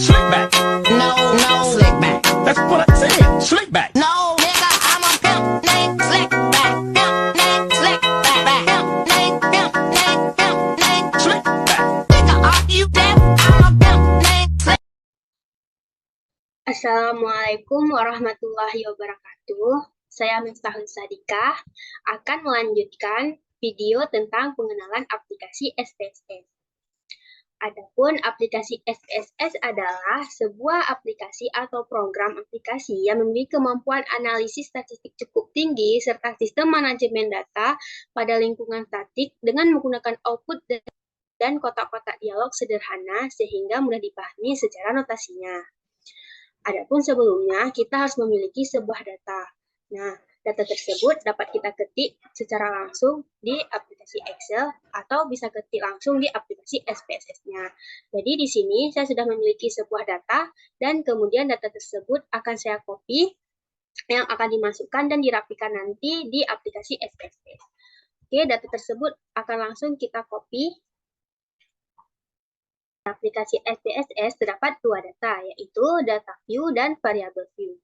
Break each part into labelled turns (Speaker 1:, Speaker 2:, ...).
Speaker 1: Slick back.
Speaker 2: No, slick back.
Speaker 1: That's what I said. Slick back.
Speaker 2: No, nigga, I'm a pimp named Slick back. Pimp named Slick back. Pimp named
Speaker 1: Slick back.
Speaker 2: Nigga, are you deaf? I'm a pimp named Slick.
Speaker 3: Assalamualaikum warahmatullahi wabarakatuh. Saya Miftahul Sadikah akan melanjutkan video tentang pengenalan aplikasi SPSS. Adapun aplikasi SPSS adalah sebuah aplikasi atau program aplikasi yang memiliki kemampuan analisis statistik cukup tinggi serta sistem manajemen data pada lingkungan statik dengan menggunakan output dan kotak-kotak dialog sederhana sehingga mudah dipahami secara notasinya. Adapun sebelumnya, kita harus memiliki sebuah data. Nah, data tersebut dapat kita ketik secara langsung di aplikasi Excel atau bisa ketik langsung di aplikasi SPSS-nya. Jadi di sini saya sudah memiliki sebuah data dan kemudian data tersebut akan saya copy yang akan dimasukkan dan dirapikan nanti di aplikasi SPSS. Oke, data tersebut akan langsung kita copy. Aplikasi SPSS terdapat dua data, yaitu data view dan variable view.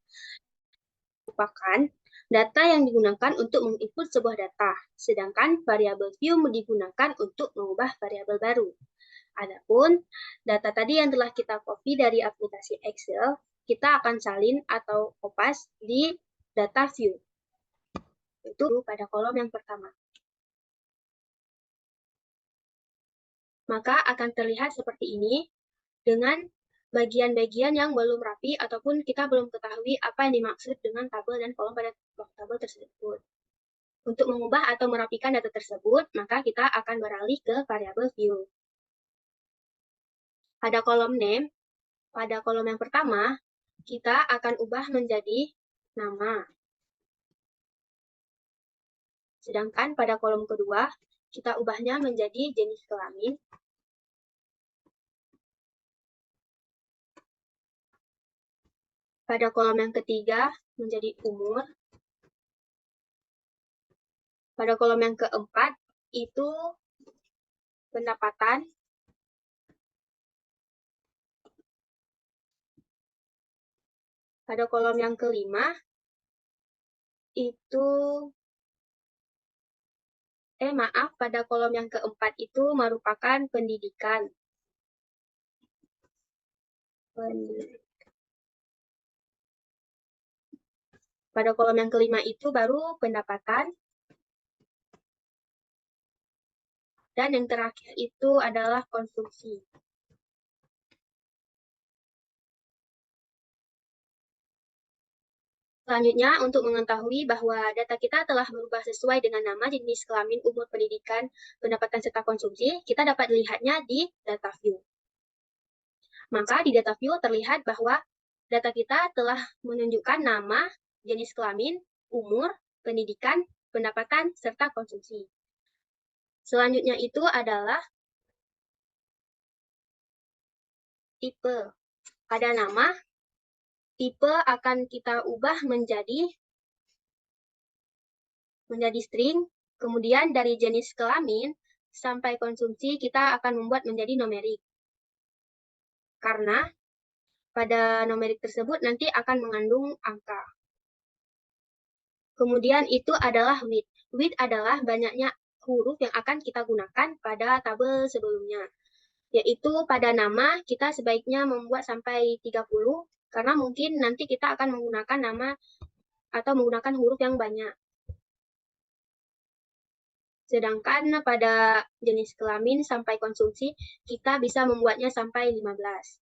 Speaker 3: Merupakan data yang digunakan untuk menginput sebuah data, sedangkan variable view digunakan untuk mengubah variabel baru. Adapun data tadi yang telah kita copy dari aplikasi Excel, kita akan salin atau kopas di data view. Itu pada kolom yang pertama. Maka akan terlihat seperti ini dengan bagian-bagian yang belum rapi ataupun kita belum ketahui apa yang dimaksud dengan tabel dan kolom pada tabel tersebut. Untuk mengubah atau merapikan data tersebut, maka kita akan beralih ke variable view. Pada kolom name, pada kolom yang pertama, kita akan ubah menjadi nama. Sedangkan pada kolom kedua, kita ubahnya menjadi jenis kelamin. Pada kolom yang ketiga menjadi umur. Pada kolom yang keempat itu pendapatan. Pada kolom yang kelima itu pada kolom yang keempat itu merupakan pendidikan. Pada kolom yang kelima itu baru pendapatan. Dan yang terakhir itu adalah konsumsi. Selanjutnya, untuk mengetahui bahwa data kita telah berubah sesuai dengan nama, jenis kelamin, umur, pendidikan, pendapatan, serta konsumsi, kita dapat melihatnya di data view. Maka di data view terlihat bahwa data kita telah menunjukkan nama, jenis kelamin, umur, pendidikan, pendapatan, serta konsumsi. Selanjutnya itu adalah tipe. Pada nama, tipe akan kita ubah menjadi string, kemudian dari jenis kelamin sampai konsumsi kita akan membuat menjadi numerik. Karena pada numerik tersebut nanti akan mengandung angka. Kemudian itu adalah width. Width adalah banyaknya huruf yang akan kita gunakan pada tabel sebelumnya. Yaitu pada nama kita sebaiknya membuat sampai 30, karena mungkin nanti kita akan menggunakan nama atau menggunakan huruf yang banyak. Sedangkan pada jenis kelamin sampai konsumsi, kita bisa membuatnya sampai 15.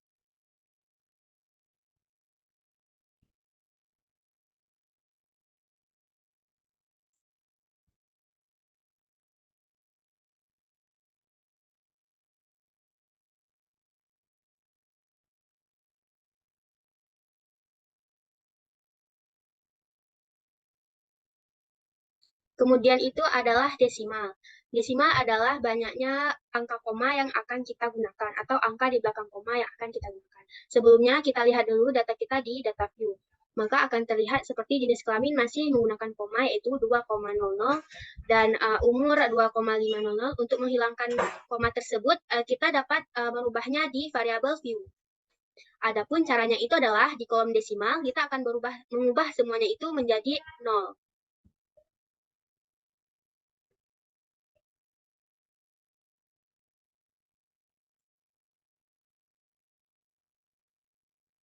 Speaker 3: Kemudian itu adalah desimal. Desimal adalah banyaknya angka koma yang akan kita gunakan, atau angka di belakang koma yang akan kita gunakan. Sebelumnya kita lihat dulu data kita di data view. Maka akan terlihat seperti jenis kelamin masih menggunakan koma, yaitu 2,00, dan umur 2,500. Untuk menghilangkan koma tersebut, kita dapat merubahnya di variable view. Adapun caranya itu adalah di kolom desimal kita akan mengubah semuanya itu menjadi 0.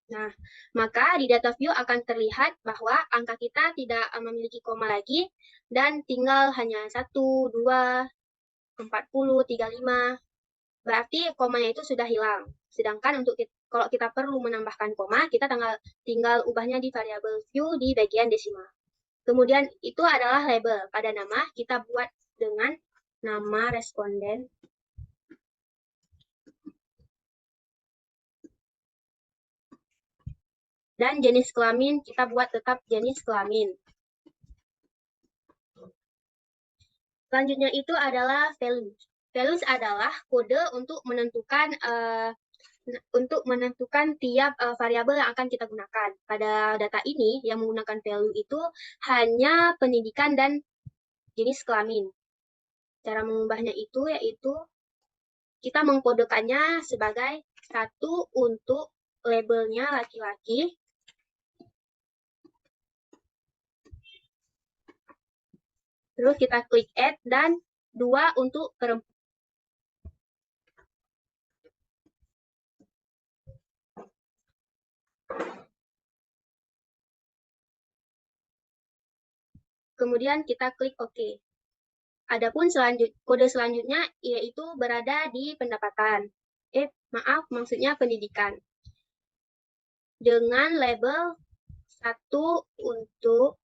Speaker 3: Nah, maka di data view akan terlihat bahwa angka kita tidak memiliki koma lagi dan tinggal hanya 1, 2, 40, 35. Berarti komanya itu sudah hilang. Sedangkan kalau kita perlu menambahkan koma, kita tinggal ubahnya di variabel view di bagian desimal. Kemudian itu adalah label. Pada nama kita buat dengan nama responden. Dan jenis kelamin kita buat tetap jenis kelamin. Selanjutnya itu adalah values. Values adalah kode untuk menentukan tiap variabel yang akan kita gunakan. Pada data ini yang menggunakan value itu hanya pendidikan dan jenis kelamin. Cara mengubahnya itu yaitu kita mengkodekannya sebagai 1 untuk labelnya laki-laki, terus kita klik add, dan 2 untuk perempuan. Kemudian kita klik OK. Adapun kode selanjutnya yaitu berada di pendapatan. Maksudnya pendidikan. Dengan label 1 untuk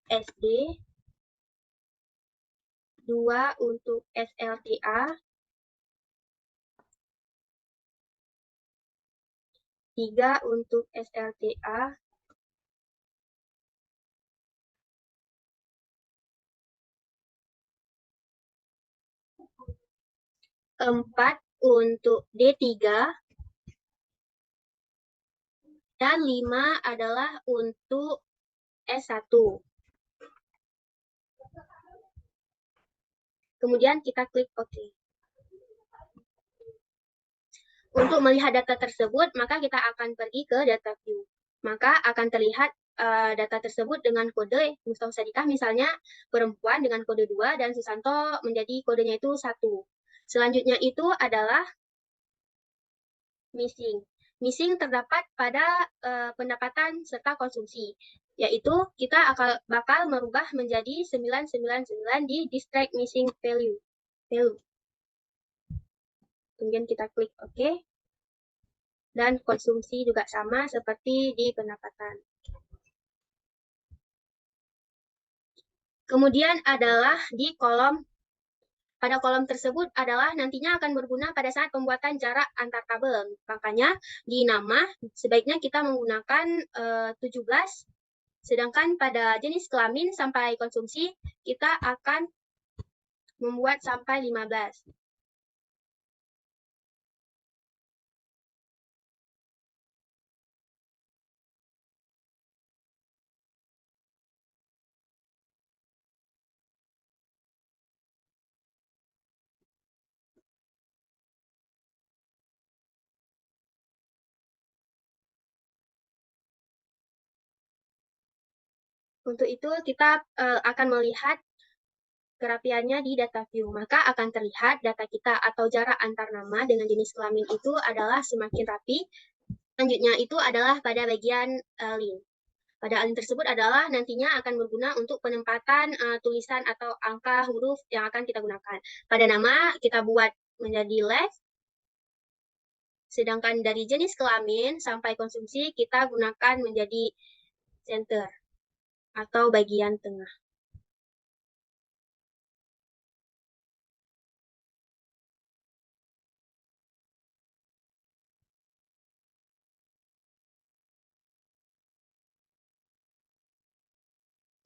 Speaker 3: SD, 2 untuk SLTA, 3 untuk SLTA, 4 untuk D3, dan 5 adalah untuk S1. Kemudian kita klik OK. Untuk melihat data tersebut, maka kita akan pergi ke data view. Maka akan terlihat data tersebut dengan kode Mustafa Sadikah, misalnya perempuan dengan kode 2 dan Susanto menjadi kodenya itu 1. Selanjutnya itu adalah missing. Missing terdapat pada pendapatan serta konsumsi, yaitu kita bakal merubah menjadi 999 di distract missing value. Kemudian kita klik OK. Dan konsumsi juga sama seperti di pendapatan. Kemudian adalah pada kolom tersebut adalah nantinya akan berguna pada saat pembuatan jarak antar tabel. Makanya di nama sebaiknya kita menggunakan 17, sedangkan pada jenis kelamin sampai konsumsi kita akan membuat sampai 15. Untuk itu kita akan melihat kerapiannya di data view. Maka akan terlihat data kita atau jarak antar nama dengan jenis kelamin itu adalah semakin rapi. Selanjutnya itu adalah pada bagian link. Pada link tersebut adalah nantinya akan berguna untuk penempatan tulisan atau angka huruf yang akan kita gunakan. Pada nama kita buat menjadi left, sedangkan dari jenis kelamin sampai konsumsi kita gunakan menjadi center atau bagian tengah.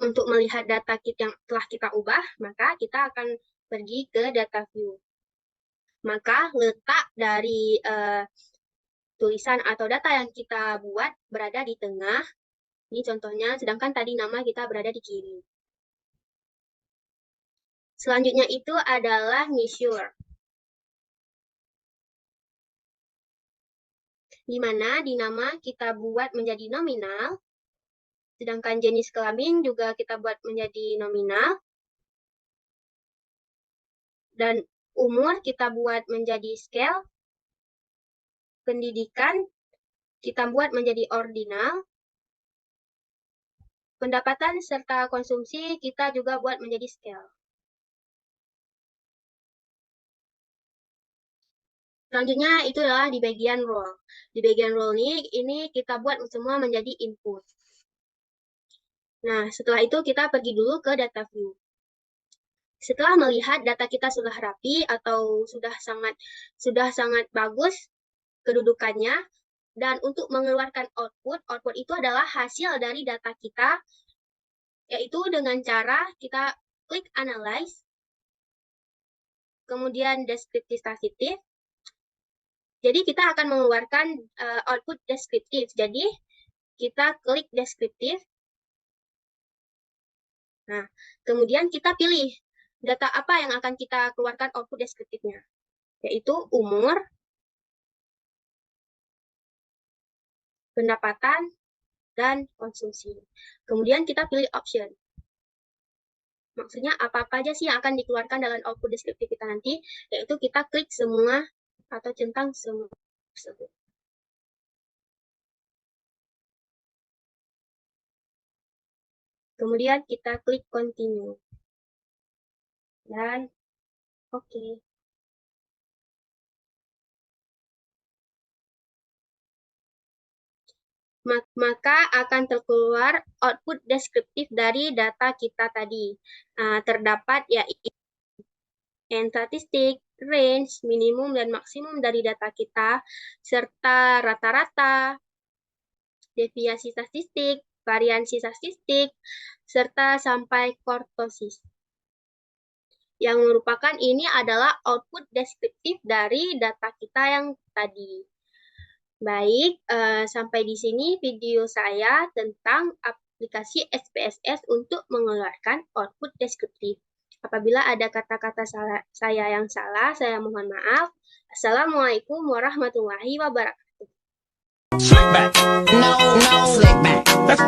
Speaker 3: Untuk melihat data kit yang telah kita ubah, maka kita akan pergi ke data view. Maka letak dari tulisan atau data yang kita buat berada di tengah. Ini contohnya, sedangkan tadi nama kita berada di kiri. Selanjutnya itu adalah measure, di mana di nama kita buat menjadi nominal, sedangkan jenis kelamin juga kita buat menjadi nominal, dan umur kita buat menjadi scale, pendidikan kita buat menjadi ordinal, pendapatan serta konsumsi kita juga buat menjadi scale. Selanjutnya itu adalah di bagian role. Di bagian role ini kita buat semua menjadi input. Nah, setelah itu kita pergi dulu ke data view. Setelah melihat data kita sudah rapi atau sudah sangat bagus kedudukannya, dan untuk mengeluarkan output itu adalah hasil dari data kita, yaitu dengan cara kita klik analyze, kemudian deskriptif statistik. Jadi kita akan mengeluarkan output deskriptif. Jadi kita klik deskriptif. Nah, kemudian kita pilih data apa yang akan kita keluarkan output deskriptifnya, yaitu umur, pendapatan, dan konsumsi. Kemudian kita pilih option. Maksudnya apa-apa aja sih yang akan dikeluarkan dalam output deskriptif kita nanti, yaitu kita klik semua atau centang semua tersebut. Kemudian kita klik continue. Dan oke. Maka akan terkeluar output deskriptif dari data kita tadi. Terdapat yaitu statistik, range, minimum dan maksimum dari data kita, serta rata-rata, deviasi statistik, variansi statistik, serta sampai kurtosis. Yang merupakan ini adalah output deskriptif dari data kita yang tadi. Baik, sampai di sini video saya tentang aplikasi SPSS untuk mengeluarkan output deskriptif. Apabila ada kata-kata saya yang salah, saya mohon maaf. Assalamualaikum warahmatullahi wabarakatuh.
Speaker 1: Slick back.
Speaker 2: No, slick back.